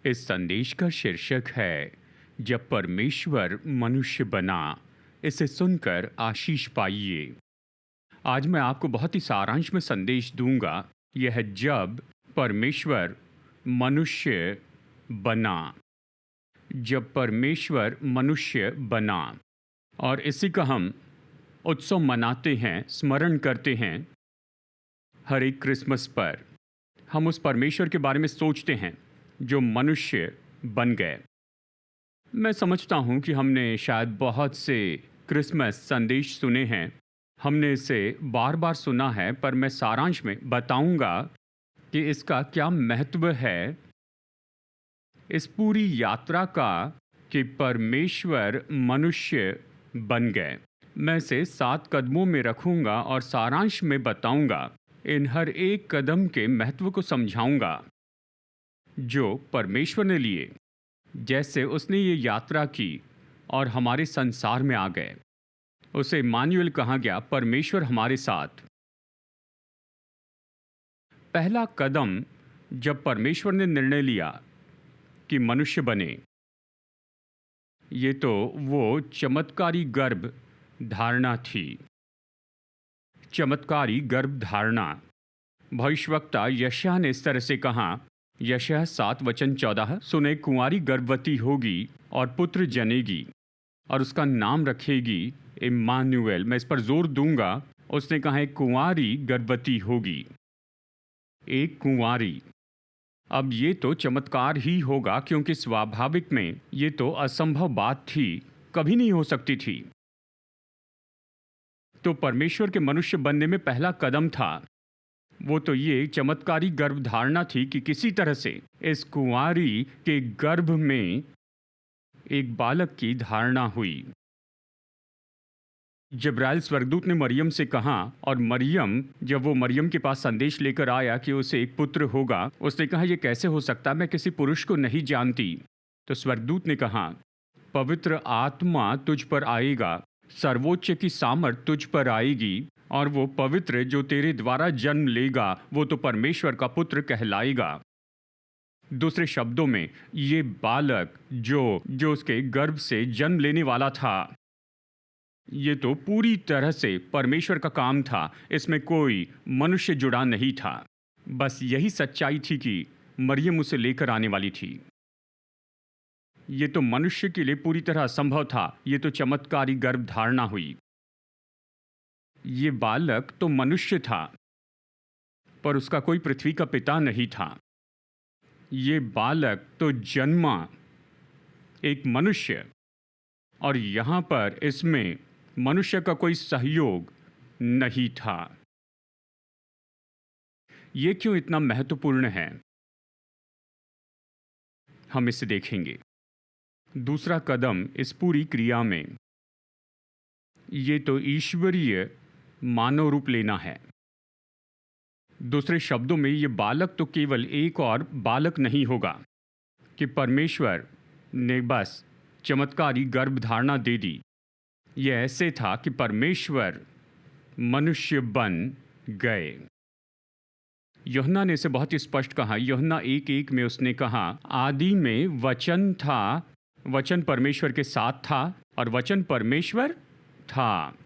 इस संदेश का शीर्षक है जब परमेश्वर मनुष्य बना। इसे सुनकर आशीष पाइए। आज मैं आपको बहुत ही सारांश में संदेश दूंगा। यह है जब परमेश्वर मनुष्य बना। जब परमेश्वर मनुष्य बना। और इसी का हम उत्सव मनाते हैं, स्मरण करते हैं। हर एक क्रिसमस पर हम उस परमेश्वर के बारे में सोचते हैं जो मनुष्य बन गए। मैं समझता हूँ कि हमने शायद बहुत से क्रिसमस संदेश सुने हैं, हमने इसे बार बार सुना है, पर मैं सारांश में बताऊंगा कि इसका क्या महत्व है इस पूरी यात्रा का कि परमेश्वर मनुष्य बन गए। मैं इसे 7 कदमों में रखूंगा और सारांश में बताऊंगा। इन हर एक कदम के महत्व को समझाऊंगा जो परमेश्वर ने लिए, जैसे उसने ये यात्रा की और हमारे संसार में आ गए। उसे इम्मानुएल कहा गया, परमेश्वर हमारे साथ। पहला कदम जब परमेश्वर ने निर्णय लिया कि मनुष्य बने, ये तो वो चमत्कारी गर्भ धारणा थी। चमत्कारी गर्भ धारणा। भविष्यवक्ता यशायाह ने इस तरह से कहा, यशायाह 7:14, सुने कुंवारी गर्भवती होगी और पुत्र जनेगी और उसका नाम रखेगी इम्मानुएल। मैं इस पर जोर दूंगा। उसने कहा एक कुंवारी गर्भवती होगी, एक कुंवारी। अब ये तो चमत्कार ही होगा, क्योंकि स्वाभाविक में ये तो असंभव बात थी, कभी नहीं हो सकती थी। तो परमेश्वर के मनुष्य बनने में पहला कदम था वो तो ये चमत्कारी गर्भधारणा थी कि किसी तरह से इस कुंवारी के गर्भ में एक बालक की धारणा हुई। जिब्राइल स्वर्गदूत ने मरियम से कहा, और मरियम, जब वो मरियम के पास संदेश लेकर आया कि उसे एक पुत्र होगा, उसने कहा ये कैसे हो सकता, मैं किसी पुरुष को नहीं जानती। तो स्वर्गदूत ने कहा, पवित्र आत्मा तुझ पर आएगा, सर्वोच्च की सामर्थ तुझ पर आएगी, और वो पवित्र जो तेरे द्वारा जन्म लेगा वो तो परमेश्वर का पुत्र कहलाएगा। दूसरे शब्दों में, ये बालक जो उसके गर्भ से जन्म लेने वाला था, ये तो पूरी तरह से परमेश्वर का काम था। इसमें कोई मनुष्य जुड़ा नहीं था। बस यही सच्चाई थी कि मरियम उसे लेकर आने वाली थी। ये तो मनुष्य के लिए पूरी तरह असंभव था। ये तो चमत्कारी गर्भ धारणा हुई। ये बालक तो मनुष्य था, पर उसका कोई पृथ्वी का पिता नहीं था। ये बालक तो जन्मा एक मनुष्य, और यहां पर इसमें मनुष्य का कोई सहयोग नहीं था। ये क्यों इतना महत्वपूर्ण है, हम इसे देखेंगे। दूसरा कदम इस पूरी क्रिया में, ये तो ईश्वरीय मानव रूप लेना है। दूसरे शब्दों में, ये बालक तो केवल एक और बालक नहीं होगा कि परमेश्वर ने बस चमत्कारी गर्भधारणा दे दी। ये ऐसे था कि परमेश्वर मनुष्य बन गए। यूहन्ना ने इसे बहुत ही स्पष्ट कहा। यूहन्ना 1:1 में उसने कहा, आदि में वचन था, वचन परमेश्वर के साथ था और वचन परमेश्वर था।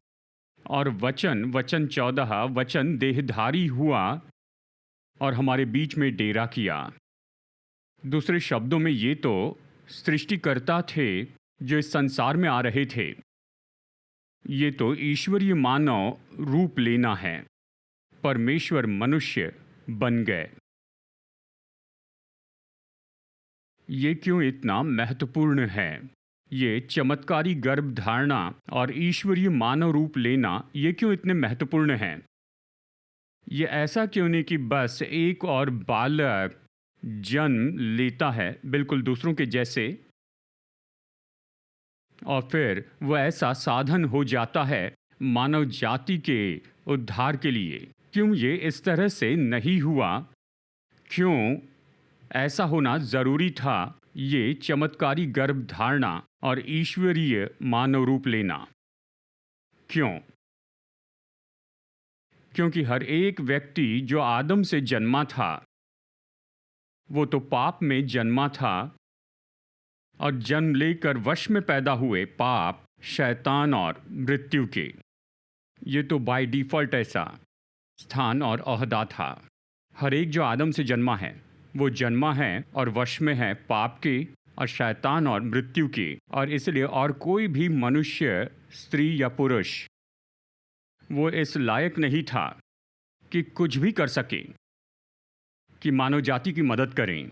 और वचन 14, वचन देहधारी हुआ और हमारे बीच में डेरा किया। दूसरे शब्दों में, ये तो सृष्टिकर्ता थे जो इस संसार में आ रहे थे। ये तो ईश्वरीय मानव रूप लेना है। परमेश्वर मनुष्य बन गए। ये क्यों इतना महत्वपूर्ण है? ये चमत्कारी गर्भ धारणा और ईश्वरीय मानव रूप लेना, ये क्यों इतने महत्वपूर्ण हैं? ये ऐसा क्यों नहीं कि बस एक और बालक जन्म लेता है बिल्कुल दूसरों के जैसे, और फिर वह ऐसा साधन हो जाता है मानव जाति के उद्धार के लिए। क्यों ये इस तरह से नहीं हुआ? क्यों ऐसा होना जरूरी था? ये चमत्कारी गर्भ धारणा और ईश्वरीय मानव रूप लेना क्यों? क्योंकि हर एक व्यक्ति जो आदम से जन्मा था, वो तो पाप में जन्मा था और जन्म लेकर वश में पैदा हुए पाप, शैतान और मृत्यु के। ये तो बाय डिफ़ॉल्ट ऐसा स्थान और ओहदा था। हर एक जो आदम से जन्मा है वो जन्मा है और वश में है पाप के और शैतान और मृत्यु के, और इसलिए और कोई भी मनुष्य, स्त्री या पुरुष वो इस लायक नहीं था कि कुछ भी कर सके, कि मानव जाति की मदद करें।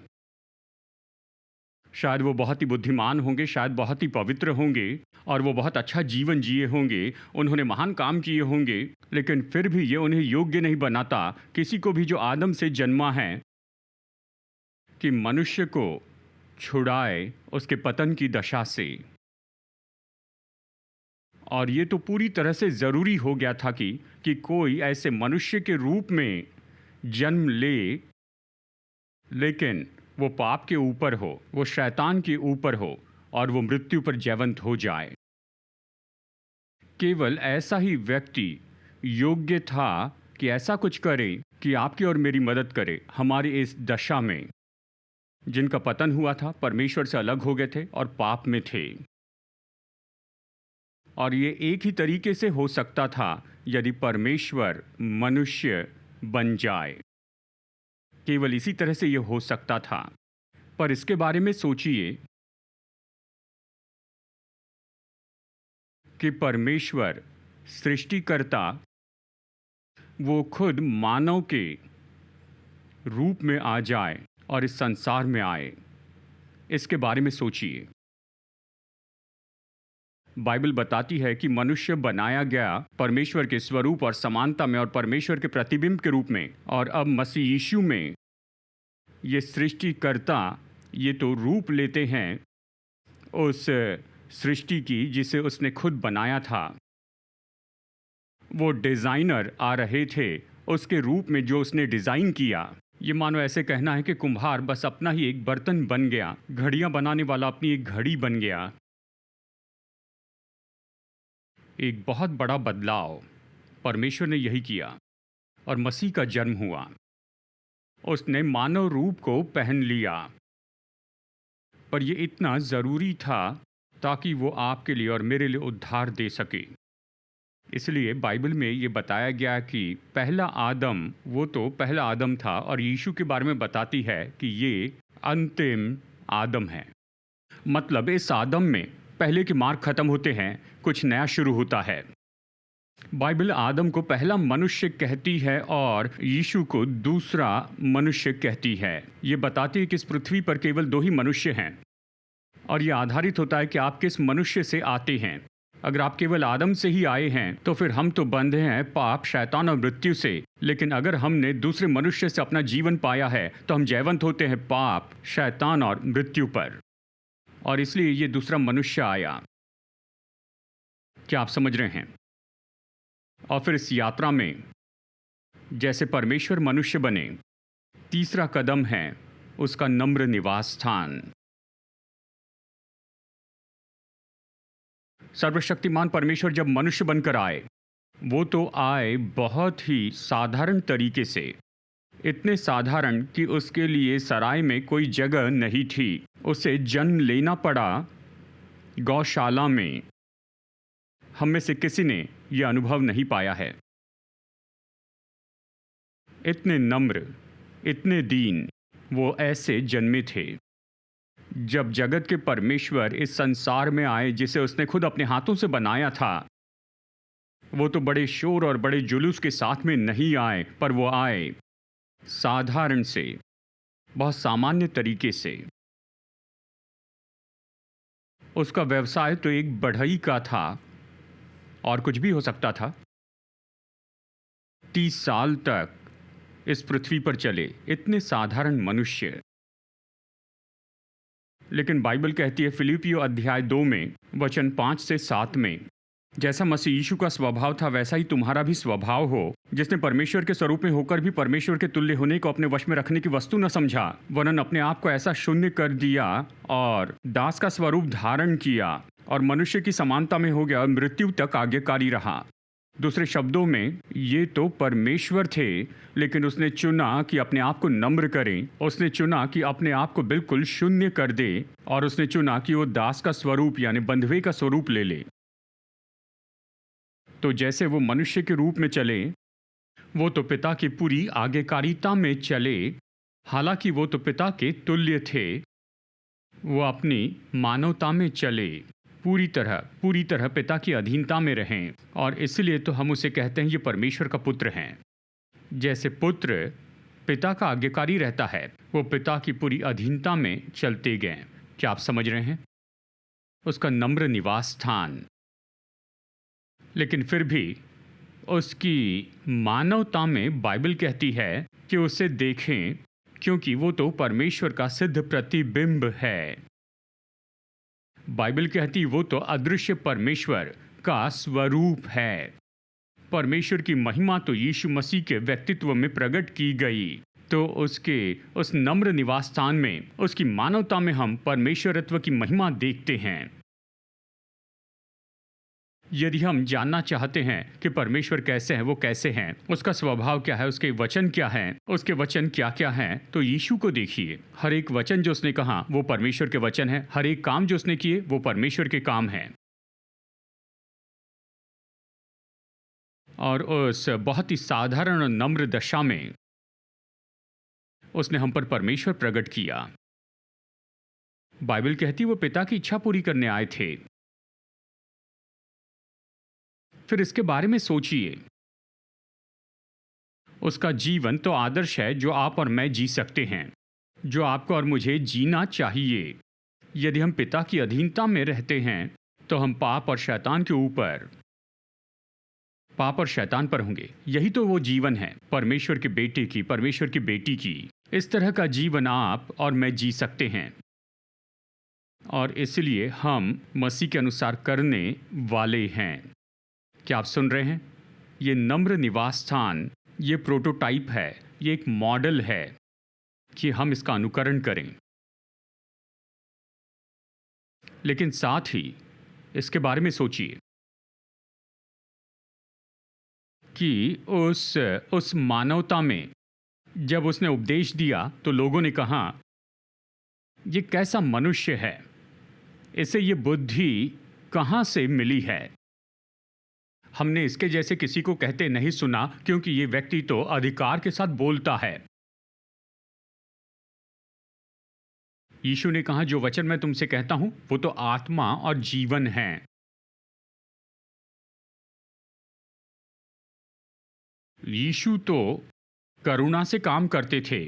शायद वो बहुत ही बुद्धिमान होंगे, शायद बहुत ही पवित्र होंगे और वो बहुत अच्छा जीवन जिए होंगे, उन्होंने महान काम किए होंगे, लेकिन फिर भी ये उन्हें योग्य नहीं बनाता किसी को भी जो आदम से जन्मा है कि मनुष्य को छुड़ाए उसके पतन की दशा से। और ये तो पूरी तरह से ज़रूरी हो गया था कि कोई ऐसे मनुष्य के रूप में जन्म ले, लेकिन वो पाप के ऊपर हो, वो शैतान के ऊपर हो और वो मृत्यु पर जयवंत हो जाए। केवल ऐसा ही व्यक्ति योग्य था कि ऐसा कुछ करे कि आपकी और मेरी मदद करे हमारी इस दशा में, जिनका पतन हुआ था, परमेश्वर से अलग हो गए थे और पाप में थे। और ये एक ही तरीके से हो सकता था यदि परमेश्वर मनुष्य बन जाए। केवल इसी तरह से ये हो सकता था। पर इसके बारे में सोचिए कि परमेश्वर सृष्टिकर्ता वो खुद मानव के रूप में आ जाए और इस संसार में आए। इसके बारे में सोचिए। बाइबल बताती है कि मनुष्य बनाया गया परमेश्वर के स्वरूप और समानता में और परमेश्वर के प्रतिबिंब के रूप में, और अब मसीह यीशु में ये सृष्टिकर्ता ये तो रूप लेते हैं उस सृष्टि की जिसे उसने खुद बनाया था। वो डिज़ाइनर आ रहे थे उसके रूप में जो उसने डिज़ाइन किया। ये मानो ऐसे कहना है कि कुम्हार बस अपना ही एक बर्तन बन गया, घड़ियाँ बनाने वाला अपनी एक घड़ी बन गया। एक बहुत बड़ा बदलाव परमेश्वर ने यही किया और मसीह का जन्म हुआ। उसने मानव रूप को पहन लिया, पर यह इतना ज़रूरी था ताकि वो आपके लिए और मेरे लिए उद्धार दे सके। इसलिए बाइबल में ये बताया गया कि पहला आदम वो तो पहला आदम था, और यीशु के बारे में बताती है कि ये अंतिम आदम है। मतलब इस आदम में पहले के मार्ग खत्म होते हैं, कुछ नया शुरू होता है। बाइबल आदम को पहला मनुष्य कहती है और यीशु को दूसरा मनुष्य कहती है। ये बताती है कि इस पृथ्वी पर केवल दो ही मनुष्य हैं, और ये आधारित होता है कि आप किस मनुष्य से आते हैं। अगर आप केवल आदम से ही आए हैं तो फिर हम तो बंधे हैं पाप, शैतान और मृत्यु से। लेकिन अगर हमने दूसरे मनुष्य से अपना जीवन पाया है तो हम जयवंत होते हैं पाप, शैतान और मृत्यु पर। और इसलिए ये दूसरा मनुष्य आया। क्या आप समझ रहे हैं? और फिर इस यात्रा में जैसे परमेश्वर मनुष्य बने, तीसरा कदम है उसका नम्र निवास स्थान। सर्वशक्तिमान परमेश्वर जब मनुष्य बनकर आए, वो तो आए बहुत ही साधारण तरीके से, इतने साधारण कि उसके लिए सराय में कोई जगह नहीं थी। उसे जन्म लेना पड़ा गौशाला में। हम में से किसी ने यह अनुभव नहीं पाया है। इतने नम्र, इतने दीन वो ऐसे जन्मे थे। जब जगत के परमेश्वर इस संसार में आए जिसे उसने खुद अपने हाथों से बनाया था, वो तो बड़े शोर और बड़े जुलूस के साथ में नहीं आए, पर वो आए साधारण से, बहुत सामान्य तरीके से। उसका व्यवसाय तो एक बढ़ई का था, और कुछ भी हो सकता था। 30 साल तक इस पृथ्वी पर चले इतने साधारण मनुष्य। लेकिन बाइबल कहती है फिलिपियो अध्याय 2 में वचन 5 से 7 में, जैसा मसीह यीशु का स्वभाव था वैसा ही तुम्हारा भी स्वभाव हो, जिसने परमेश्वर के स्वरूप में होकर भी परमेश्वर के तुल्य होने को अपने वश में रखने की वस्तु न समझा, वरन अपने आप को ऐसा शून्य कर दिया और दास का स्वरूप धारण किया और मनुष्य की समानता में हो गया और मृत्यु तक आज्ञाकारी रहा। दूसरे शब्दों में, ये तो परमेश्वर थे, लेकिन उसने चुना कि अपने आप को नम्र करें। उसने चुना कि अपने आप को बिल्कुल शून्य कर दे, और उसने चुना कि वो दास का स्वरूप यानी बंधुए का स्वरूप ले ले। तो जैसे वो मनुष्य के रूप में चले, वो तो पिता की पूरी आज्ञाकारिता में चले। हालांकि वो तो पिता के तुल्य थे, वो अपनी मानवता में चले, पूरी तरह पिता की अधीनता में रहें, और इसलिए तो हम उसे कहते हैं ये परमेश्वर का पुत्र हैं। जैसे पुत्र पिता का आज्ञाकारी रहता है, वो पिता की पूरी अधीनता में चलते गए। क्या आप समझ रहे हैं? उसका नम्र निवास स्थान। लेकिन फिर भी उसकी मानवता में बाइबल कहती है कि उसे देखें, क्योंकि वो तो परमेश्वर का सिद्ध प्रतिबिंब है। बाइबल कहती वो तो अदृश्य परमेश्वर का स्वरूप है। परमेश्वर की महिमा तो यीशु मसीह के व्यक्तित्व में प्रकट की गई। तो उसके उस नम्र निवास स्थान में, उसकी मानवता में हम परमेश्वरत्व की महिमा देखते हैं। यदि हम जानना चाहते हैं कि परमेश्वर कैसे हैं, वो कैसे हैं, उसका स्वभाव क्या है, उसके वचन क्या हैं, उसके वचन क्या क्या हैं, तो यीशु को देखिए। हर एक वचन जो उसने कहा वो परमेश्वर के वचन है। हर एक काम जो उसने किए वो परमेश्वर के काम हैं। और उस बहुत ही साधारण और नम्र दशा में उसने हम पर परमेश्वर प्रकट किया। बाइबल कहती वो पिता की इच्छा पूरी करने आए थे। फिर इसके बारे में सोचिए। उसका जीवन तो आदर्श है जो आप और मैं जी सकते हैं, जो आपको और मुझे जीना चाहिए। यदि हम पिता की अधीनता में रहते हैं तो हम पाप और शैतान पर होंगे। यही तो वो जीवन है परमेश्वर के बेटे की, परमेश्वर की बेटी की। इस तरह का जीवन आप और मैं जी सकते हैं, और इसलिए हम मसीह के अनुसार करने वाले हैं। क्या आप सुन रहे हैं? ये नम्र निवास स्थान, ये प्रोटोटाइप है, ये एक मॉडल है कि हम इसका अनुकरण करें। लेकिन साथ ही इसके बारे में सोचिए कि उस मानवता में जब उसने उपदेश दिया तो लोगों ने कहा, ये कैसा मनुष्य है, इसे ये बुद्धि कहाँ से मिली है? हमने इसके जैसे किसी को कहते नहीं सुना, क्योंकि ये व्यक्ति तो अधिकार के साथ बोलता है। यीशु ने कहा, जो वचन मैं तुमसे कहता हूं वो तो आत्मा और जीवन है। यीशु तो करुणा से काम करते थे।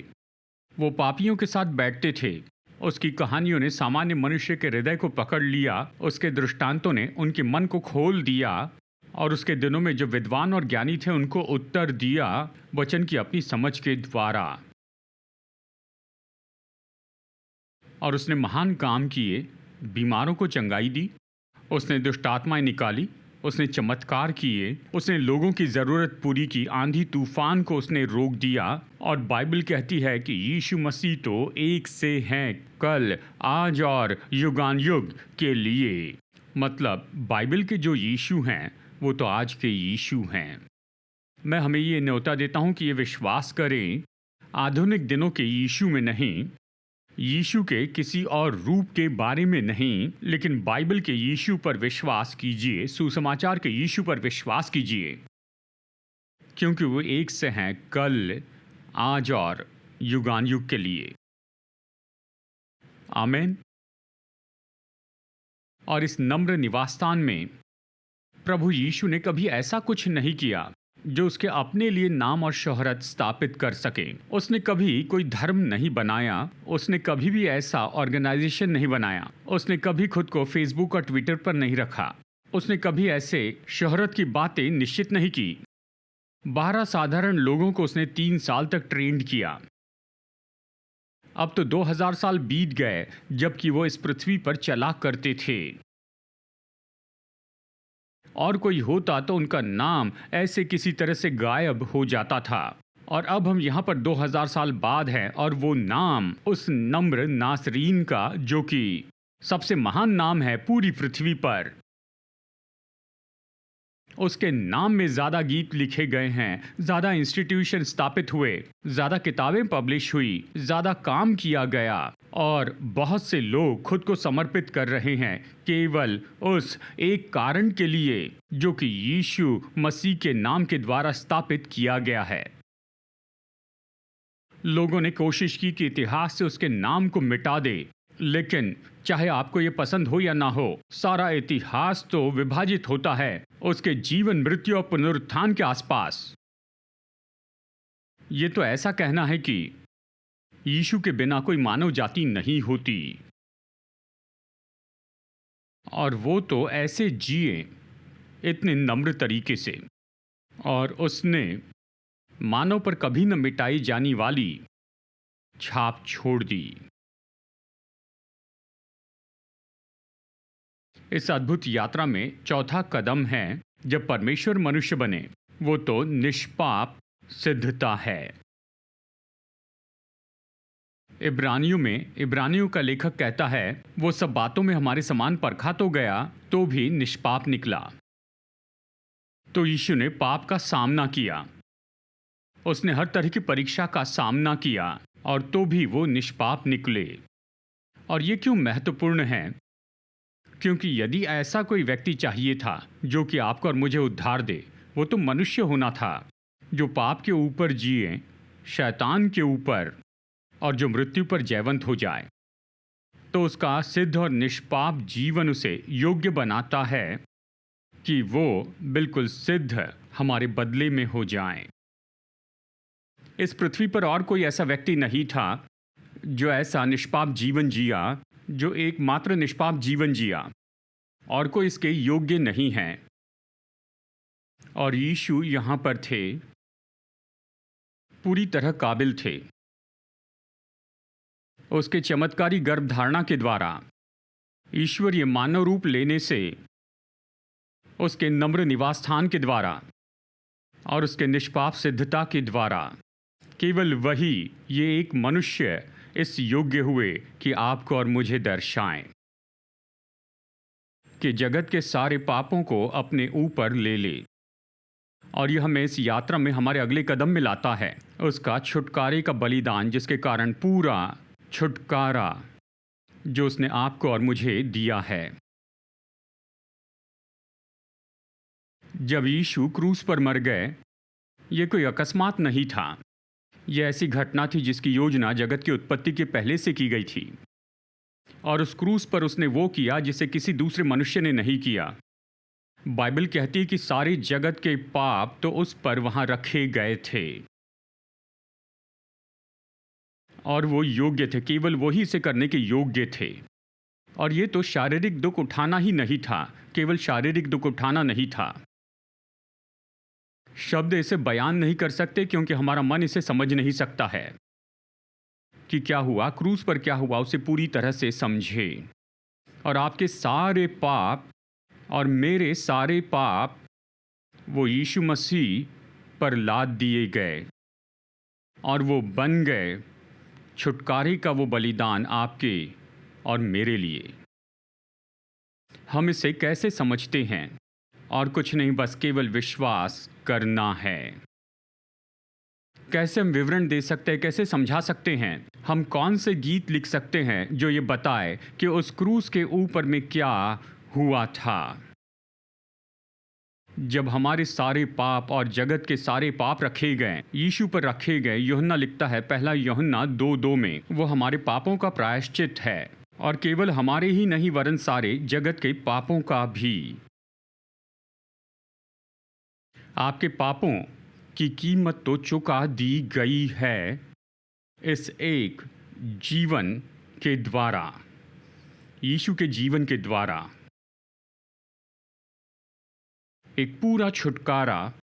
वो पापियों के साथ बैठते थे। उसकी कहानियों ने सामान्य मनुष्य के हृदय को पकड़ लिया। उसके दृष्टांतों ने उनके मन को खोल दिया, और उसके दिनों में जो विद्वान और ज्ञानी थे उनको उत्तर दिया वचन की अपनी समझ के द्वारा। और उसने महान काम किए, बीमारों को चंगाई दी, उसने दुष्ट आत्माएं निकाली, उसने चमत्कार किए, उसने लोगों की ज़रूरत पूरी की, आंधी तूफान को उसने रोक दिया। और बाइबल कहती है कि यीशु मसीह तो एक से हैं, कल, आज और युगान युग के लिए। मतलब बाइबल के जो यीशु हैं वो तो आज के यीशु हैं। मैं हमें ये न्योता देता हूं कि ये विश्वास करें, आधुनिक दिनों के यीशु में नहीं, यीशु के किसी और रूप के बारे में नहीं, लेकिन बाइबल के यीशु पर विश्वास कीजिए, सुसमाचार के यीशु पर विश्वास कीजिए, क्योंकि वो एक से हैं, कल, आज और युगान युग के लिए। आमीन। और इस नम्र निवासस्थान में प्रभु यीशु ने कभी ऐसा कुछ नहीं किया जो उसके अपने लिए नाम और शोहरत स्थापित कर सके। उसने कभी कोई धर्म नहीं बनाया, उसने कभी भी ऐसा ऑर्गेनाइजेशन नहीं बनाया, उसने कभी खुद को फेसबुक और ट्विटर पर नहीं रखा, उसने कभी ऐसे शोहरत की बातें निश्चित नहीं की। 12 साधारण लोगों को उसने 3 साल तक ट्रेंड किया। अब तो 2000 साल बीत गए जबकि वो इस पृथ्वी पर चला करते थे। और कोई होता तो उनका नाम ऐसे किसी तरह से गायब हो जाता था। और अब हम यहाँ पर 2000 साल बाद हैं, और वो नाम उस नम्र नासरीन का, जो कि सबसे महान नाम है पूरी पृथ्वी पर, उसके नाम में ज़्यादा गीत लिखे गए हैं, ज़्यादा इंस्टीट्यूशन स्थापित हुए, ज़्यादा किताबें पब्लिश हुई, ज़्यादा काम किया गया और बहुत से लोग खुद को समर्पित कर रहे हैं केवल उस एक कारण के लिए जो कि यीशु मसीह के नाम के द्वारा स्थापित किया गया है। लोगों ने कोशिश की कि इतिहास से उसके नाम को मिटा दे, लेकिन चाहे आपको ये पसंद हो या ना हो, सारा इतिहास तो विभाजित होता है उसके जीवन, मृत्यु और पुनरुत्थान के आसपास। ये तो ऐसा कहना है कि यीशु के बिना कोई मानव जाति नहीं होती, और वो तो ऐसे जिए इतने नम्र तरीके से, और उसने मानव पर कभी न मिटाई जाने वाली छाप छोड़ दी। इस अद्भुत यात्रा में चौथा कदम है जब परमेश्वर मनुष्य बने, वो तो निष्पाप सिद्धता है। इब्रानियों का लेखक कहता है, वो सब बातों में हमारे समान परखा तो गया तो भी निष्पाप निकला। तो यीशु ने पाप का सामना किया, उसने हर तरह की परीक्षा का सामना किया और तो भी वो निष्पाप निकले। और ये क्यों महत्वपूर्ण है? क्योंकि यदि ऐसा कोई व्यक्ति चाहिए था जो कि आपको और मुझे उद्धार दे, वो तो मनुष्य होना था जो पाप के ऊपर जिए, शैतान के ऊपर, और जो मृत्यु पर जयवंत हो जाए। तो उसका सिद्ध और निष्पाप जीवन उसे योग्य बनाता है कि वो बिल्कुल सिद्ध हमारे बदले में हो जाए। इस पृथ्वी पर और कोई ऐसा व्यक्ति नहीं था जो ऐसा निष्पाप जीवन जिया, जो एकमात्र निष्पाप जीवन जिया, और कोई इसके योग्य नहीं है। और यीशु यहाँ पर थे, पूरी तरह काबिल थे। उसके चमत्कारी गर्भधारणा के द्वारा, ईश्वरीय मानव रूप लेने से, उसके नम्र निवास स्थान के द्वारा और उसके निष्पाप सिद्धता के द्वारा, केवल वही, ये एक मनुष्य इस योग्य हुए कि आपको और मुझे दर्शाएं कि जगत के सारे पापों को अपने ऊपर ले ले। और यह हमें इस यात्रा में हमारे अगले कदम में लाता है, उसका छुटकारे का बलिदान, जिसके कारण पूरा छुटकारा जो उसने आपको और मुझे दिया है। जब यीशु क्रूस पर मर गए, ये कोई अकस्मात नहीं था। यह ऐसी घटना थी जिसकी योजना जगत की उत्पत्ति के पहले से की गई थी, और उस क्रूस पर उसने वो किया जिसे किसी दूसरे मनुष्य ने नहीं किया। बाइबल कहती है कि सारे जगत के पाप तो उस पर वहां रखे गए थे, और वो योग्य थे, केवल वही इसे करने के योग्य थे। और ये तो शारीरिक दुख उठाना ही नहीं था, केवल शारीरिक दुख उठाना नहीं था। शब्द इसे बयान नहीं कर सकते क्योंकि हमारा मन इसे समझ नहीं सकता है कि क्या हुआ, क्रूस पर क्या हुआ, उसे पूरी तरह से समझे। और आपके सारे पाप और मेरे सारे पाप वो यीशु मसीह पर लाद दिए गए, और वो बन गए छुटकारे का वो बलिदान आपके और मेरे लिए। हम इसे कैसे समझते हैं? और कुछ नहीं, बस केवल विश्वास करना है। कैसे हम विवरण दे सकते हैं, कैसे समझा सकते हैं? हम कौन से गीत लिख सकते हैं जो ये बताए कि उस क्रूस के ऊपर में क्या हुआ था? जब हमारे सारे पाप और जगत के सारे पाप रखे गए, यीशु पर रखे गए, यूहन्ना लिखता है, पहला यूहन्ना 2:2 में, वो हमारे पापों का प्रायश्चित है, और केवल हमारे ही नहीं वरन सारे जगत के पापों का भी। आपके पापों की कीमत तो चुका दी गई है इस एक जीवन के द्वारा, यीशु के जीवन के द्वारा। एक पूरा छुटकारा।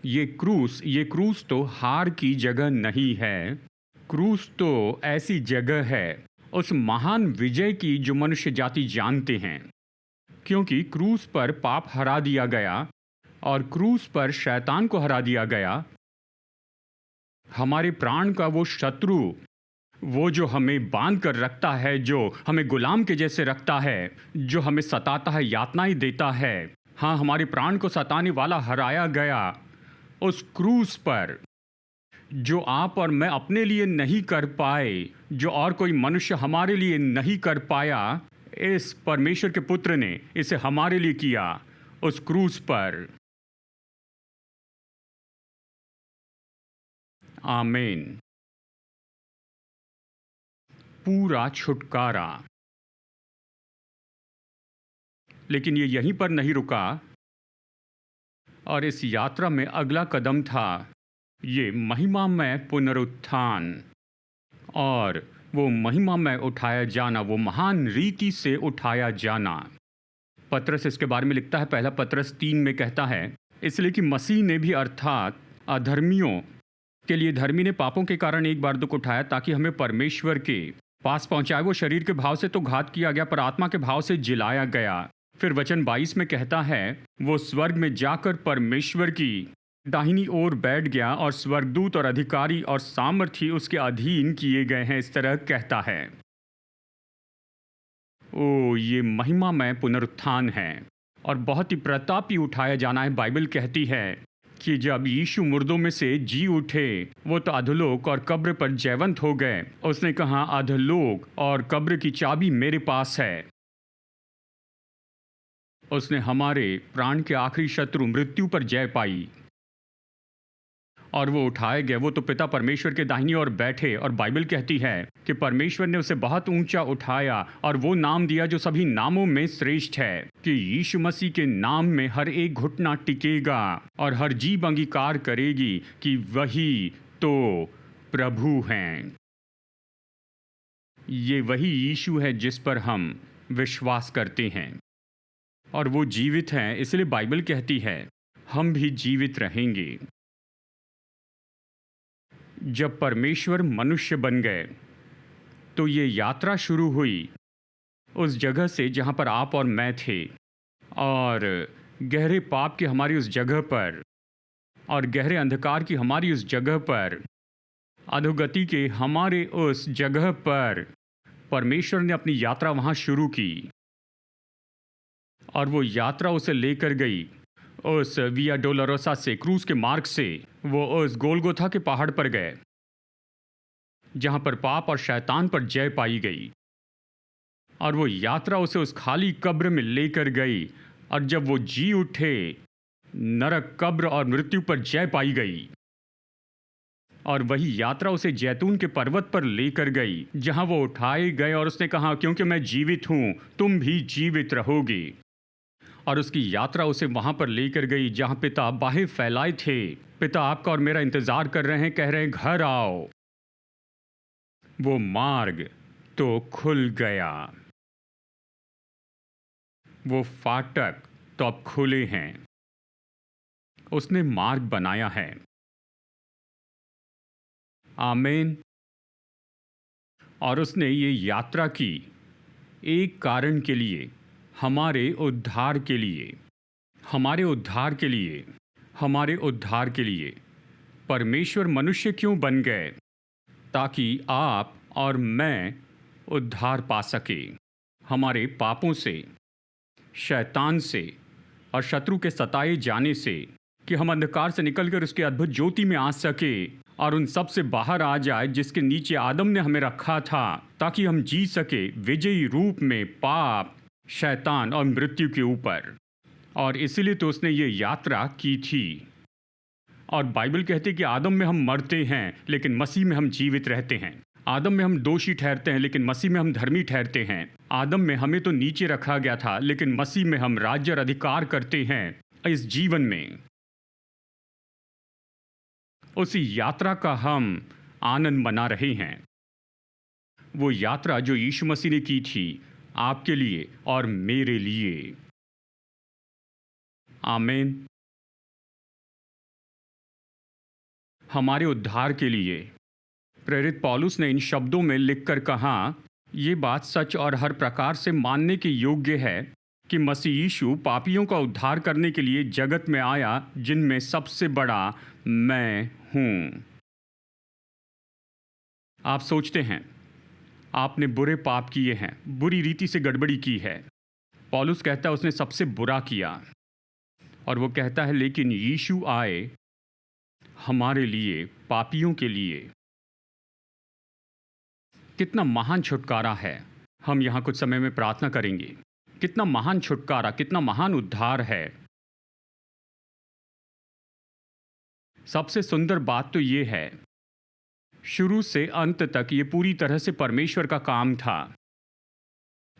ये क्रूस तो हार की जगह नहीं है। क्रूस तो ऐसी जगह है उस महान विजय की जो मनुष्य जाति जानते हैं, क्योंकि क्रूस पर पाप हरा दिया गया और क्रूस पर शैतान को हरा दिया गया। हमारे प्राण का वो शत्रु, वो जो हमें बांध कर रखता है, जो हमें गुलाम के जैसे रखता है, जो हमें सताता है, यातनाएं देता है, हाँ, हमारे प्राण को सताने वाला हराया गया उस क्रूस पर। जो आप और मैं अपने लिए नहीं कर पाए, जो और कोई मनुष्य हमारे लिए नहीं कर पाया, इस परमेश्वर के पुत्र ने इसे हमारे लिए किया उस क्रूस पर। आमीन। पूरा छुटकारा। लेकिन ये यहीं पर नहीं रुका, और इस यात्रा में अगला कदम था ये महिमामय पुनरुत्थान। और वो महिमामय उठाया जाना, वो महान रीति से उठाया जाना। पतरस इसके बारे में लिखता है, पहला पतरस 3 में कहता है, इसलिए कि मसीह ने भी अर्थात अधर्मियों के लिए धर्मी ने पापों के कारण एक बार दुख उठाया ताकि हमें परमेश्वर के पास पहुंचाए। वो शरीर के भाव से तो घात किया गया पर आत्मा के भाव से जिलाया गया। फिर वचन 22 में कहता है, वो स्वर्ग में जाकर परमेश्वर की दाहिनी ओर बैठ गया और स्वर्गदूत और अधिकारी और सामर्थी उसके अधीन किए गए हैं। इस तरह कहता है। ओ, ये महिमामय पुनरुत्थान है और बहुत ही प्रतापी उठाया जाना है। बाइबल कहती है कि जब यीशु मुर्दों में से जी उठे, वो तो अधोलोक और कब्र पर जयवंत हो गए। उसने कहा, अधोलोक और कब्र की चाबी मेरे पास है। उसने हमारे प्राण के आखिरी शत्रु मृत्यु पर जय पाई और वो उठाए गए। वो तो पिता परमेश्वर के दाहिनी ओर बैठे, और बाइबल कहती है कि परमेश्वर ने उसे बहुत ऊंचा उठाया और वो नाम दिया जो सभी नामों में श्रेष्ठ है, कि यीशु मसीह के नाम में हर एक घुटना टिकेगा और हर जीभ अंगीकार करेगी कि वही तो प्रभु हैं। ये वही यीशु है जिस पर हम विश्वास करते हैं, और वो जीवित हैं। इसलिए बाइबल कहती है हम भी जीवित रहेंगे। जब परमेश्वर मनुष्य बन गए तो ये यात्रा शुरू हुई उस जगह से जहाँ पर आप और मैं थे, और गहरे पाप की हमारी उस जगह पर और गहरे अंधकार की हमारी उस जगह पर, अधोगति के हमारे उस जगह पर परमेश्वर ने अपनी यात्रा वहाँ शुरू की। और वो यात्रा उसे लेकर गई उस विया डोलोरोसा से, क्रूस के मार्ग से वो उस गोलगोथा के पहाड़ पर गए जहाँ पर पाप और शैतान पर जय पाई गई। और वो यात्रा उसे उस खाली कब्र में लेकर गई, और जब वो जी उठे, नरक, कब्र और मृत्यु पर जय पाई गई। और वही यात्रा उसे जैतून के पर्वत पर लेकर गई जहाँ वो उठाए गए, और उसने कहा, क्योंकि मैं जीवित हूँ तुम भी जीवित रहोगे। और उसकी यात्रा उसे वहाँ पर लेकर गई जहाँ पिता बाहें फैलाए थे। पिता आपका और मेरा इंतज़ार कर रहे हैं, कह रहे हैं घर आओ। वो मार्ग तो खुल गया, वो फाटक तो अब खुले हैं। उसने मार्ग बनाया है। आमीन। और उसने ये यात्रा की एक कारण के लिए, हमारे उद्धार के लिए, हमारे उद्धार के लिए, हमारे उद्धार के लिए। परमेश्वर मनुष्य क्यों बन गए? ताकि आप और मैं उद्धार पा सके हमारे पापों से, शैतान से और शत्रु के सताए जाने से, कि हम अंधकार से निकलकर उसके अद्भुत ज्योति में आ सके और उन सब से बाहर आ जाए जिसके नीचे आदम ने हमें रखा था, ताकि हम जी सके विजयी रूप में पाप, शैतान और मृत्यु के ऊपर। और इसीलिए तो उसने ये यात्रा की थी। और बाइबल कहती है कि आदम में हम मरते हैं लेकिन मसीह में हम जीवित रहते हैं। आदम में हम दोषी ठहरते हैं लेकिन मसीह में हम धर्मी ठहरते हैं। आदम में हमें तो नीचे रखा गया था लेकिन मसीह में हम राज्य और अधिकार करते हैं इस जीवन में। उसी यात्रा का हम आनंद मना रहे हैं। वो यात्रा जो यीशु मसीह ने की थी आपके लिए और मेरे लिए। आमीन। हमारे उद्धार के लिए प्रेरित पौलुस ने इन शब्दों में लिखकर कहा, ये बात सच और हर प्रकार से मानने के योग्य है कि मसीह यीशु पापियों का उद्धार करने के लिए जगत में आया, जिनमें सबसे बड़ा मैं हूँ। आप सोचते हैं आपने बुरे पाप किए हैं, बुरी रीति से गड़बड़ी की है। पौलुस कहता है उसने सबसे बुरा किया। और वो कहता है लेकिन यीशु आए हमारे लिए, पापियों के लिए। कितना महान छुटकारा है। हम यहाँ कुछ समय में प्रार्थना करेंगे। कितना महान छुटकारा, कितना महान उद्धार है। सबसे सुंदर बात तो ये है, शुरू से अंत तक ये पूरी तरह से परमेश्वर का काम था।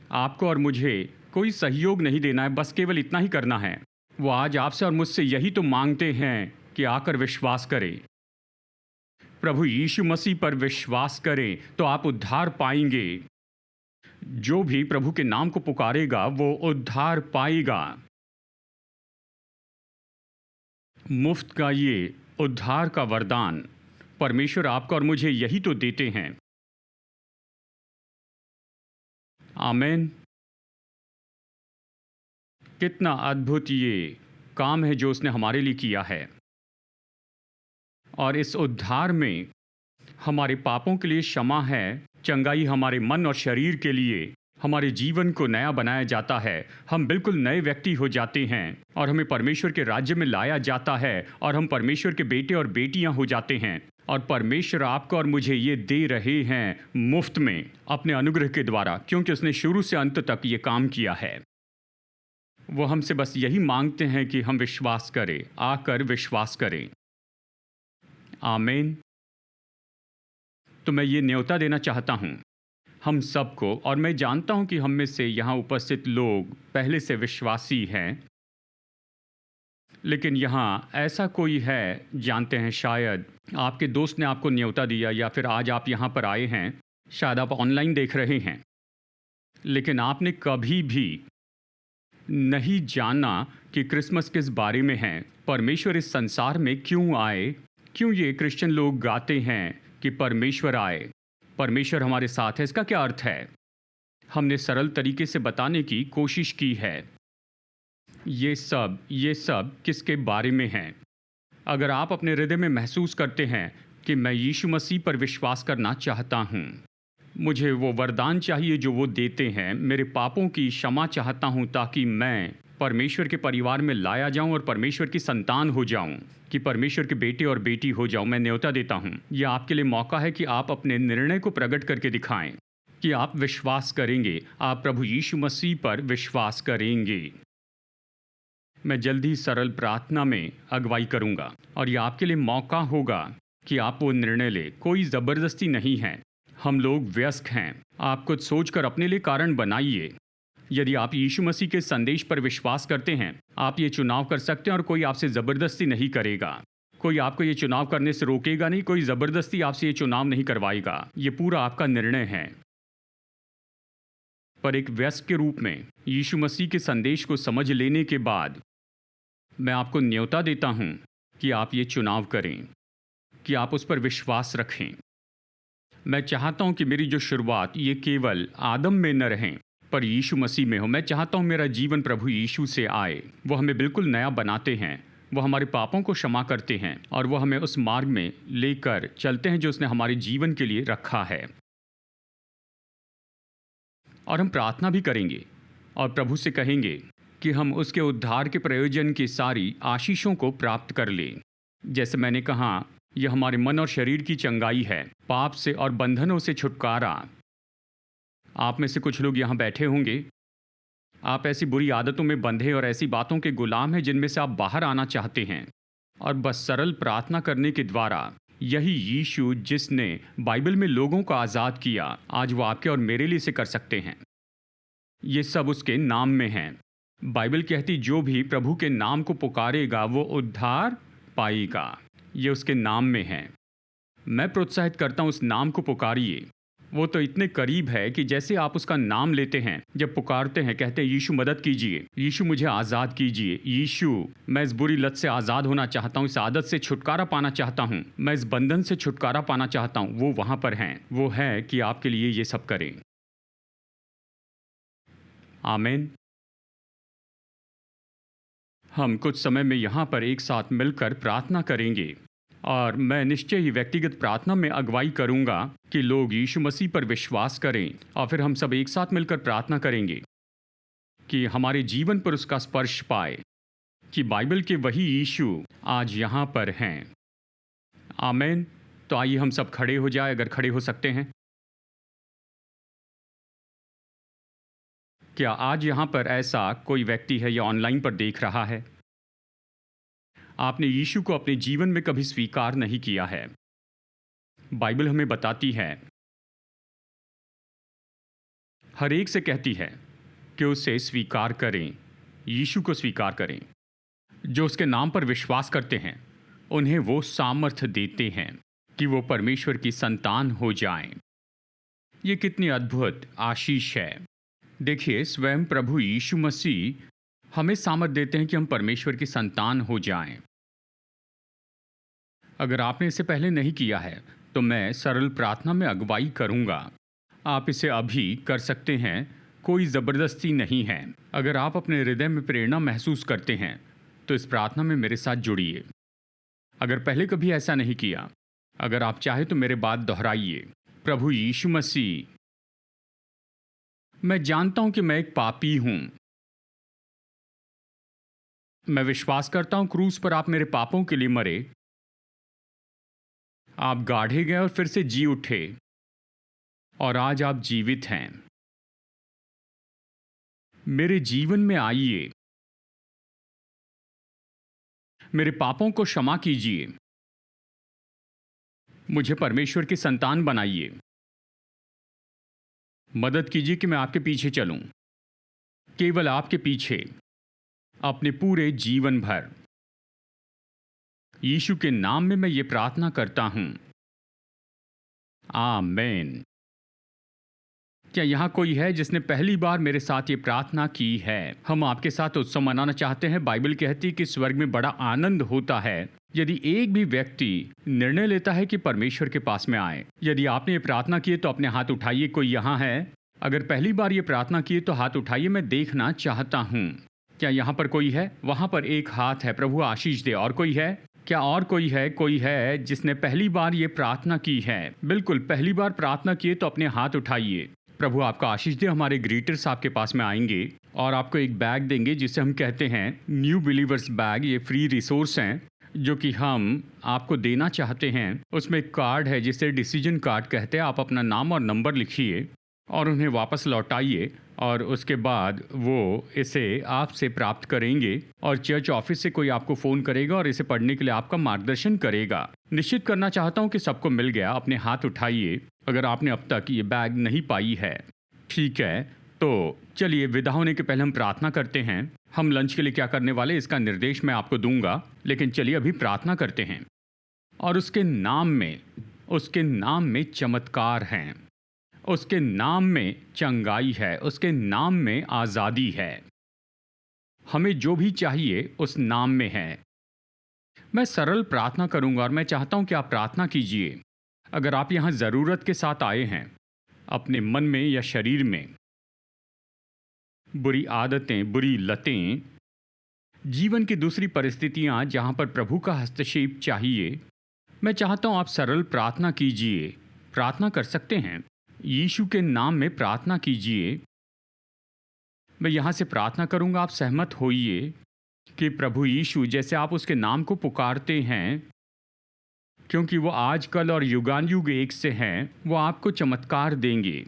आपको और मुझे कोई सहयोग नहीं देना है, बस केवल इतना ही करना है। वो आज आपसे और मुझसे यही तो मांगते हैं कि आकर विश्वास करें, प्रभु यीशु मसीह पर विश्वास करें तो आप उद्धार पाएंगे। जो भी प्रभु के नाम को पुकारेगा वो उद्धार पाएगा। मुफ्त का ये उद्धार का वरदान परमेश्वर आपको और मुझे यही तो देते हैं। आमीन। कितना अद्भुत ये काम है जो उसने हमारे लिए किया है। और इस उद्धार में हमारे पापों के लिए क्षमा है, चंगाई हमारे मन और शरीर के लिए, हमारे जीवन को नया बनाया जाता है। हम बिल्कुल नए व्यक्ति हो जाते हैं और हमें परमेश्वर के राज्य में लाया जाता है और हम परमेश्वर के बेटे और बेटियां हो जाते हैं। और परमेश्वर आपको और मुझे ये दे रहे हैं मुफ्त में अपने अनुग्रह के द्वारा, क्योंकि उसने शुरू से अंत तक ये काम किया है। वो हमसे बस यही मांगते हैं कि हम विश्वास करें, आकर विश्वास करें। आमीन। तो मैं ये न्योता देना चाहता हूँ हम सबको, और मैं जानता हूँ कि हम में से यहाँ उपस्थित लोग पहले से विश्वासी हैं, लेकिन यहाँ ऐसा कोई है, जानते हैं शायद आपके दोस्त ने आपको न्योता दिया या फिर आज आप यहाँ पर आए हैं, शायद आप ऑनलाइन देख रहे हैं, लेकिन आपने कभी भी नहीं जाना कि क्रिसमस किस बारे में है, परमेश्वर इस संसार में क्यों आए। क्यों ये क्रिश्चियन लोग गाते हैं कि परमेश्वर आए, परमेश्वर हमारे साथ है। इसका क्या अर्थ है? हमने सरल तरीके से बताने की कोशिश की है। ये सब किसके बारे में है? अगर आप अपने हृदय में महसूस करते हैं कि मैं यीशु मसीह पर विश्वास करना चाहता हूँ, मुझे वो वरदान चाहिए जो वो देते हैं, मेरे पापों की क्षमा चाहता हूँ ताकि मैं परमेश्वर के परिवार में लाया जाऊं और परमेश्वर की संतान हो जाऊं, कि परमेश्वर के बेटे और बेटी हो जाऊं, मैं न्योता देता हूं। यह आपके लिए मौका है कि आप अपने निर्णय को प्रकट करके दिखाएं कि आप विश्वास करेंगे, आप प्रभु यीशु मसीह पर विश्वास करेंगे। मैं जल्दी सरल प्रार्थना में अगुवाई करूंगा और यह आपके लिए मौका होगा कि आप वो निर्णय लें। कोई ज़बरदस्ती नहीं है, हम लोग वयस्क हैं। आप कुछ सोचकर अपने लिए कारण बनाइए। यदि आप यीशु मसीह के संदेश पर विश्वास करते हैं, आप ये चुनाव कर सकते हैं और कोई आपसे ज़बरदस्ती नहीं करेगा। कोई आपको ये चुनाव करने से रोकेगा नहीं, कोई ज़बरदस्ती आपसे ये चुनाव नहीं करवाएगा। ये पूरा आपका निर्णय है। पर एक वयस्क के रूप में यीशु मसीह के संदेश को समझ लेने के बाद मैं आपको न्योता देता हूँ कि आप ये चुनाव करें, कि आप उस पर विश्वास रखें। मैं चाहता हूँ कि मेरी जो शुरुआत ये केवल आदम में न रहें पर यीशु मसीह में हो। मैं चाहता हूँ मेरा जीवन प्रभु यीशु से आए। वो हमें बिल्कुल नया बनाते हैं, वो हमारे पापों को क्षमा करते हैं और वो हमें उस मार्ग में लेकर चलते हैं जो उसने हमारे जीवन के लिए रखा है। और हम प्रार्थना भी करेंगे और प्रभु से कहेंगे कि हम उसके उद्धार के प्रयोजन की सारी आशीषों को प्राप्त कर लें। जैसे मैंने कहा, यह हमारे मन और शरीर की चंगाई है, पाप से और बंधनों से छुटकारा। आप में से कुछ लोग यहाँ बैठे होंगे, आप ऐसी बुरी आदतों में बंधे और ऐसी बातों के गुलाम हैं जिनमें से आप बाहर आना चाहते हैं। और बस सरल प्रार्थना करने के द्वारा यही यीशु जिसने बाइबल में लोगों को आज़ाद किया, आज वो आपके और मेरे लिए से कर सकते हैं। ये सब उसके नाम में है। बाइबल कहती जो भी प्रभु के नाम को पुकारेगा वो उद्धार पाएगा। ये उसके नाम में है। मैं प्रोत्साहित करता हूँ उस नाम को पुकारिए। वो तो इतने करीब है कि जैसे आप उसका नाम लेते हैं, जब पुकारते हैं, कहते हैं यीशु मदद कीजिए, यीशु मुझे आज़ाद कीजिए, यीशु मैं इस बुरी लत से आज़ाद होना चाहता हूँ, इस आदत से छुटकारा पाना चाहता हूँ, मैं इस बंधन से छुटकारा पाना चाहता हूँ। वो वहाँ पर हैं। वो है कि आपके लिए ये सब करें। आमीन। हम कुछ समय में यहाँ पर एक साथ मिलकर प्रार्थना करेंगे और मैं निश्चय ही व्यक्तिगत प्रार्थना में अगुवाई करूंगा कि लोग यीशु मसीह पर विश्वास करें और फिर हम सब एक साथ मिलकर प्रार्थना करेंगे कि हमारे जीवन पर उसका स्पर्श पाए, कि बाइबल के वही यीशु आज यहाँ पर हैं। आमीन। तो आइए हम सब खड़े हो जाए, अगर खड़े हो सकते हैं। क्या आज यहाँ पर ऐसा कोई व्यक्ति है या ऑनलाइन पर देख रहा है, आपने यीशु को अपने जीवन में कभी स्वीकार नहीं किया है? बाइबल हमें बताती है, हर एक से कहती है कि उसे स्वीकार करें, यीशु को स्वीकार करें। जो उसके नाम पर विश्वास करते हैं उन्हें वो सामर्थ्य देते हैं कि वो परमेश्वर की संतान हो जाएं। ये कितनी अद्भुत आशीष है। देखिए, स्वयं प्रभु यीशु मसीह हमें सामर्थ देते हैं कि हम परमेश्वर की संतान हो जाएं। अगर आपने इसे पहले नहीं किया है तो मैं सरल प्रार्थना में अगुवाई करूंगा। आप इसे अभी कर सकते हैं, कोई ज़बरदस्ती नहीं है। अगर आप अपने हृदय में प्रेरणा महसूस करते हैं तो इस प्रार्थना में मेरे साथ जुड़िए। अगर पहले कभी ऐसा नहीं किया, अगर आप चाहे तो मेरे बात दोहराइए। प्रभु यीशु मसीह, मैं जानता हूं कि मैं एक पापी हूं। मैं विश्वास करता हूं क्रूस पर आप मेरे पापों के लिए मरे, आप गाढ़े गए और फिर से जी उठे, और आज आप जीवित हैं। मेरे जीवन में आइए, मेरे पापों को क्षमा कीजिए, मुझे परमेश्वर की संतान बनाइए। मदद कीजिए कि मैं आपके पीछे चलूं, केवल आपके पीछे, अपने पूरे जीवन भर। यीशु के नाम में मैं ये प्रार्थना करता हूं, आमीन। क्या यहाँ कोई है जिसने पहली बार मेरे साथ ये प्रार्थना की है? हम आपके साथ उत्सव मनाना चाहते हैं। बाइबल कहती है कि स्वर्ग में बड़ा आनंद होता है यदि एक भी व्यक्ति निर्णय लेता है कि परमेश्वर के पास में आए। यदि आपने ये प्रार्थना की है तो अपने हाथ उठाइए। कोई यहाँ है? अगर पहली बार ये प्रार्थना की है तो हाथ उठाइए, मैं देखना चाहता हूँ। क्या यहाँ पर कोई है? वहाँ पर एक हाथ है, प्रभु आशीष दे। और कोई है क्या? और कोई है? कोई है जिसने पहली बार ये प्रार्थना की है? बिल्कुल, पहली बार प्रार्थना की है तो अपने हाथ उठाइए। प्रभु आपका आशीष दे। हमारे ग्रीटर्स आपके पास में आएंगे और आपको एक बैग देंगे जिसे हम कहते हैं न्यू बिलीवर्स बैग। ये फ्री रिसोर्स हैं जो कि हम आपको देना चाहते हैं। उसमें एक कार्ड है जिसे डिसीजन कार्ड कहते हैं। आप अपना नाम और नंबर लिखिए और उन्हें वापस लौटाइए, और उसके बाद वो इसे आपसे प्राप्त करेंगे और चर्च ऑफिस से कोई आपको फ़ोन करेगा और इसे पढ़ने के लिए आपका मार्गदर्शन करेगा। निश्चित करना चाहता हूँ कि सबको मिल गया। अपने हाथ उठाइए अगर आपने अब तक ये बैग नहीं पाई है। ठीक है, तो चलिए विदा होने के पहले हम प्रार्थना करते हैं। हम लंच के लिए क्या करने वाले इसका निर्देश मैं आपको दूंगा, लेकिन चलिए अभी प्रार्थना करते हैं। और उसके नाम में चमत्कार हैं, उसके नाम में चंगाई है, उसके नाम में आज़ादी है। हमें जो भी चाहिए उस नाम में है। मैं सरल प्रार्थना करूंगा और मैं चाहता हूं कि आप प्रार्थना कीजिए। अगर आप यहां ज़रूरत के साथ आए हैं, अपने मन में या शरीर में बुरी आदतें, बुरी लतें, जीवन की दूसरी परिस्थितियां जहां पर प्रभु का हस्तक्षेप चाहिए, मैं चाहता हूं आप सरल प्रार्थना कीजिए। प्रार्थना कर सकते हैं, यीशु के नाम में प्रार्थना कीजिए। मैं यहाँ से प्रार्थना करूँगा, आप सहमत होइए कि प्रभु यीशु जैसे आप उसके नाम को पुकारते हैं, क्योंकि वो आज कल और युगान युग एक से हैं, वो आपको चमत्कार देंगे,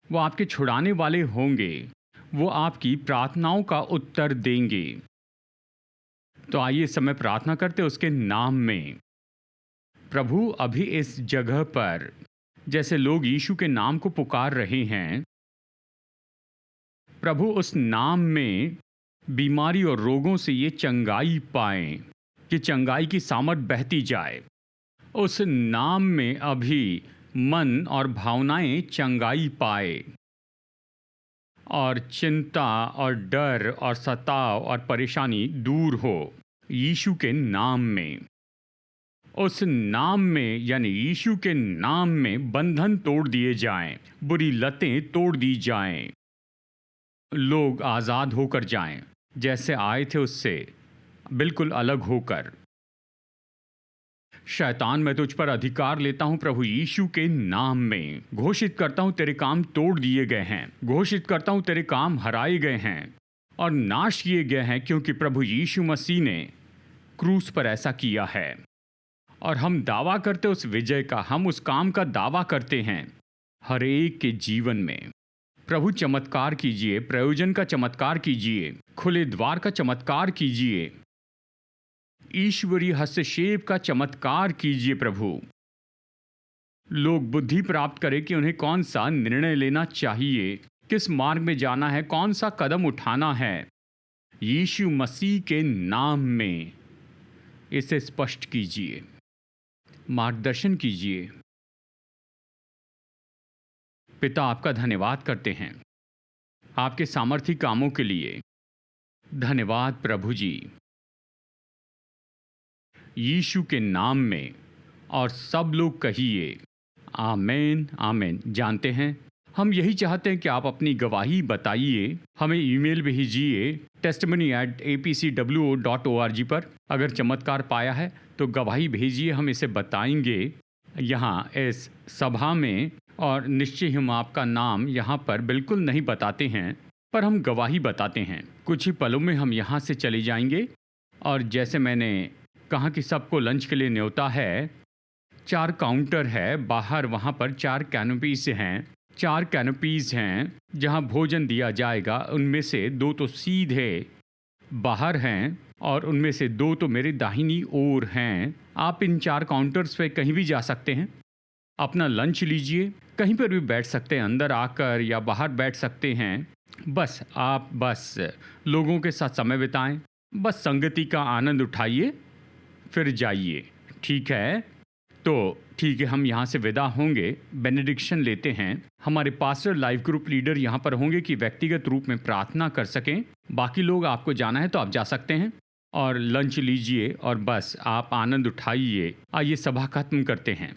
वो आपके छुड़ाने वाले होंगे, वो आपकी प्रार्थनाओं का उत्तर देंगे। तो आइए इस समय प्रार्थना करते उसके नाम में। प्रभु अभी इस जगह पर जैसे लोग यीशु के नाम को पुकार रहे हैं, प्रभु उस नाम में बीमारी और रोगों से ये चंगाई पाएं, कि चंगाई की सामर्थ बहती जाए। उस नाम में अभी मन और भावनाएं चंगाई पाए, और चिंता और डर और सताव और परेशानी दूर हो यीशु के नाम में। उस नाम में यानी यीशु के नाम में बंधन तोड़ दिए जाएं, बुरी लतें तोड़ दी जाएं, लोग आज़ाद होकर जाएं, जैसे आए थे उससे बिल्कुल अलग होकर। शैतान, मैं तुझ पर अधिकार लेता हूं प्रभु यीशु के नाम में। घोषित करता हूं तेरे काम तोड़ दिए गए हैं, घोषित करता हूं तेरे काम हराए गए हैं, और नाश किए गए हैं, क्योंकि प्रभु यीशु मसीह ने क्रूस पर ऐसा किया है। और हम दावा करते उस विजय का, हम उस काम का दावा करते हैं हर एक के जीवन में। प्रभु चमत्कार कीजिए, प्रयोजन का चमत्कार कीजिए, खुले द्वार का चमत्कार कीजिए, ईश्वरीय हस्तक्षेप का चमत्कार कीजिए। प्रभु, लोग बुद्धि प्राप्त करें कि उन्हें कौन सा निर्णय लेना चाहिए, किस मार्ग में जाना है, कौन सा कदम उठाना है। यीशु मसीह के नाम में इसे स्पष्ट कीजिए, मार्गदर्शन कीजिए। पिता, आपका धन्यवाद करते हैं आपके सामर्थी कामों के लिए। धन्यवाद प्रभु जी, यीशु के नाम में। और सब लोग कहिए आमीन, आमीन। जानते हैं, हम यही चाहते हैं कि आप अपनी गवाही बताइए, हमें ईमेल भेजिए testimony@apcwo.org पर। अगर चमत्कार पाया है तो गवाही भेजिए, हम इसे बताएंगे यहाँ इस सभा में। और निश्चय हम आपका नाम यहाँ पर बिल्कुल नहीं बताते हैं, पर हम गवाही बताते हैं। कुछ ही पलों में हम यहाँ से चले जाएंगे। और जैसे मैंने कहा कि सबको लंच के लिए न्योता है, 4 काउंटर है बाहर, वहाँ पर 4 कैनोपीज हैं, 4 कैनोपीज हैं जहाँ भोजन दिया जाएगा। उनमें से 2 तो सीधे बाहर हैं और उनमें से 2 तो मेरे दाहिनी ओर हैं। आप इन 4 काउंटर्स पे कहीं भी जा सकते हैं, अपना लंच लीजिए, कहीं पर भी बैठ सकते हैं, अंदर आकर या बाहर बैठ सकते हैं। आप लोगों के साथ समय बिताएं, बस संगति का आनंद उठाइए, फिर जाइए। ठीक है? तो ठीक है, हम यहाँ से विदा होंगे, बेनेडिक्शन लेते हैं। हमारे पास्टर लाइफ ग्रुप लीडर यहाँ पर होंगे कि व्यक्तिगत रूप में प्रार्थना कर सकें। बाकी लोग, आपको जाना है तो आप जा सकते हैं और लंच लीजिए और बस आप आनंद उठाइए। आइए सभा खत्म करते हैं।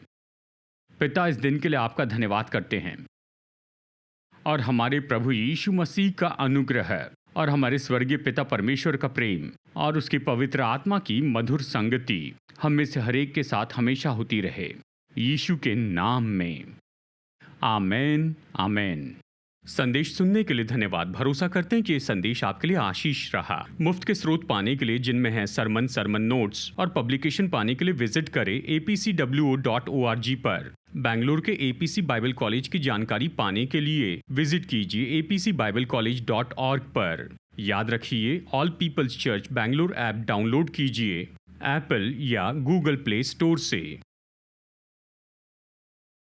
पिता, इस दिन के लिए आपका धन्यवाद करते हैं और हमारे प्रभु यीशु मसीह का अनुग्रह और हमारे स्वर्गीय पिता परमेश्वर का प्रेम और उसकी पवित्र आत्मा की मधुर संगति हम में से हर एक के साथ हमेशा होती रहे, यीशु के नाम में। आमीन, आमीन। संदेश सुनने के लिए धन्यवाद। भरोसा करते हैं कि ये संदेश आपके लिए आशीष रहा। मुफ्त के स्रोत पाने के लिए, जिनमें हैं सरमन नोट्स और पब्लिकेशन, पाने के लिए विजिट करें apcwo.org पर। बेंगलुरु के एपीसी बाइबल कॉलेज की जानकारी पाने के लिए विजिट कीजिए apcbiblecollege.org पर। याद रखिए, all peoples church Bengaluru app download कीजिए एप्पल या गूगल प्ले स्टोर से।